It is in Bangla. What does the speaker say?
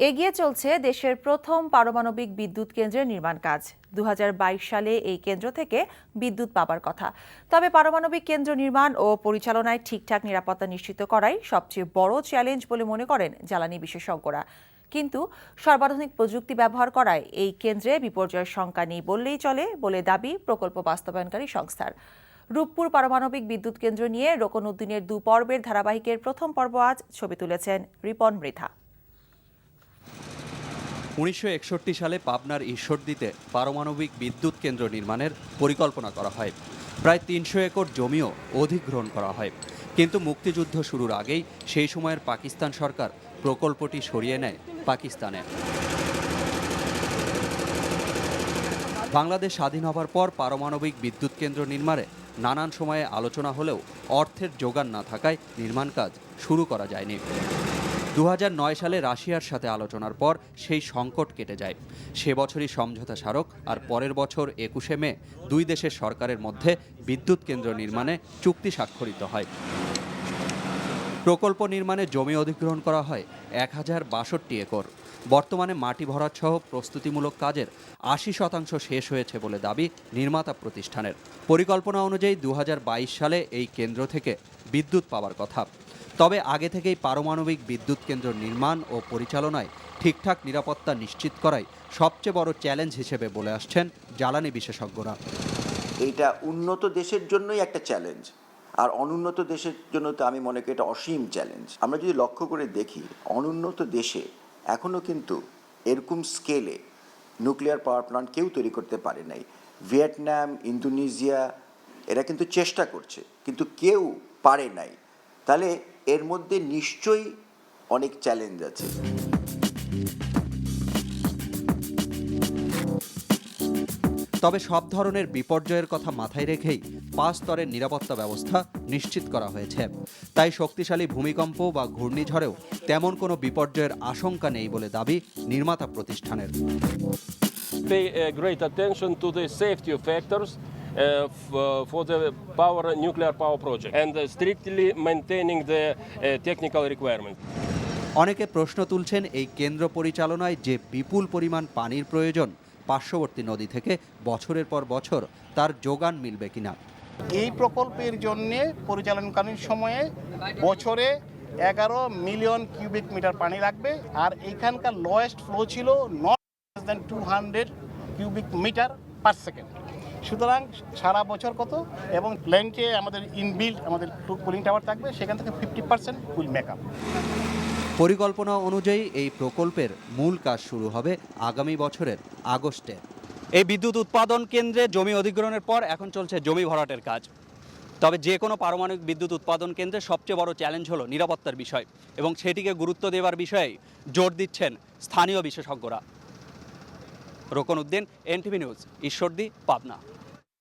এগিয়ে চলছে দেশের প্রথম পারমাণবিক বিদ্যুৎ কেন্দ্রের নির্মাণ কাজ। 2022 সালে এই কেন্দ্র থেকে বিদ্যুৎ পাবার কথা। তবে পারমাণবিক কেন্দ্র নির্মাণ ও পরিচালনায় ঠিকঠাক নিরাপত্তা নিশ্চিত করাই সবচেয়ে বড় চ্যালেঞ্জ বলে মনে করেন জ্বালানি বিশেষজ্ঞরা। কিন্তু সর্বাধুনিক প্রযুক্তি ব্যবহার করায় এই কেন্দ্রে বিপর্যয়ের শঙ্কা নেই বললেই চলে বলে দাবি প্রকল্প বাস্তবায়নকারী সংস্থার। রূপপুর পারমাণবিক বিদ্যুৎ কেন্দ্র নিয়ে রোকন উদ্দিনের 2 পর্বের ধারাবাহিকের প্রথম পর্ব আজ। ছবি তুলেছেন রিপন মৃধা। 1961 সালে পাবনার ঈশ্বরদীতে পারমাণবিক বিদ্যুৎ কেন্দ্র নির্মাণের পরিকল্পনা করা হয়। প্রায় 300 একর জমিও অধিগ্রহণ করা হয়। কিন্তু মুক্তিযুদ্ধ শুরুর আগেই সেই সময়ের পাকিস্তান সরকার প্রকল্পটি সরিয়ে নেয় পাকিস্তানে। বাংলাদেশ স্বাধীন হবার পর পারমাণবিক বিদ্যুৎ কেন্দ্র নির্মাণে নানান সময়ে আলোচনা হলেও অর্থের যোগান না থাকায় নির্মাণ কাজ শুরু করা যায়নি। 2009 সালে রাশিয়ার সাথে আলোচনার পর সেই সংকট কেটে যায়। সে বছরই সমঝোতা স্মারক আর পরের বছর 21শে মে দুই দেশের সরকারের মধ্যে বিদ্যুৎ কেন্দ্র নির্মাণে চুক্তি স্বাক্ষরিত হয়। প্রকল্প নির্মাণে জমি অধিগ্রহণ করা হয় 1062 একর। বর্তমানে মাটি ভরাট সহ প্রস্তুতিমূলক কাজের 80% শেষ হয়েছে বলে দাবি নির্মাতা প্রতিষ্ঠানের। পরিকল্পনা অনুযায়ী 2022 সালে এই কেন্দ্র থেকে বিদ্যুৎ পাওয়ার কথা। তবে আগে থেকেই পারমাণবিক বিদ্যুৎ কেন্দ্র নির্মাণ ও পরিচালনায় ঠিকঠাক নিরাপত্তা নিশ্চিত করাই সবচেয়ে বড় চ্যালেঞ্জ হিসেবে বলে আসছেন জ্বালানি বিশেষজ্ঞরা। এইটা উন্নত দেশের জন্যই একটা চ্যালেঞ্জ, আর অনুন্নত দেশের জন্য তো আমি মনে করি এটা অসীম চ্যালেঞ্জ। আমরা যদি লক্ষ্য করে দেখি, অনুন্নত দেশে এখনও কিন্তু এরকম স্কেলে নিউক্লিয়ার পাওয়ার প্ল্যান্ট কেউ তৈরি করতে পারে নাই। ভিয়েতনাম, ইন্দোনেশিয়া এরা কিন্তু চেষ্টা করছে, কিন্তু কেউ পারে নাই। তাহলে এর মধ্যে নিশ্চয়ই অনেক চ্যালেঞ্জ আছে। তবে সব ধরনের বিপর্যয়ের কথা মাথায় রেখেই 5 স্তরের নিরাপত্তা ব্যবস্থা নিশ্চিত করা হয়েছে। তাই শক্তিশালী ভূমিকম্প বা ঘূর্ণিঝড়েও তেমন কোনো বিপর্যয়ের আশঙ্কা নেই বলে দাবি নির্মাতা প্রতিষ্ঠানের। Pay great attention to the safety factors for the nuclear power project and strictly maintaining the technical requirements. অনেকে প্রশ্ন তুলছেন এই কেন্দ্র পরিচালনায় যে বিপুল পরিমাণ পানির প্রয়োজন, পার্শ্ববর্তী নদী থেকে বছরের পর বছর তার যোগান মিলবে কিনা। এই প্রকল্পের জন্য পরিচালনকালীন সময়ে বছরে 11 মিলিয়ন কিউবিক মিটার পানি লাগবে, আর এখানকার লোয়েস্ট ফ্লো ছিল not less than 200 cubic metre per second. সুতরাং সারা বছর কত, এবং প্ল্যান্টে আমাদের ইনবিল্ট আমাদের কুলিং টাওয়ার থাকবে, সেখান থেকে 50% উইল মেক আপ। পরিকল্পনা অনুযায়ী এই প্রকল্পের মূল কাজ শুরু হবে আগামী বছরের আগস্টে। এই বিদ্যুৎ উৎপাদন কেন্দ্রে জমি অধিগ্রহণের পর এখন চলছে জমি ভরাটের কাজ। তবে যে কোনো পারমাণবিক বিদ্যুৎ উৎপাদন কেন্দ্রে সবচেয়ে বড় চ্যালেঞ্জ হলো নিরাপত্তার বিষয়, এবং সেটিকে গুরুত্ব দেওয়ার বিষয়ে জোর দিচ্ছেন স্থানীয় বিশেষজ্ঞরা। রোকন উদ্দিন, এনটিভি নিউজ, ঈশ্বরদী, পাবনা।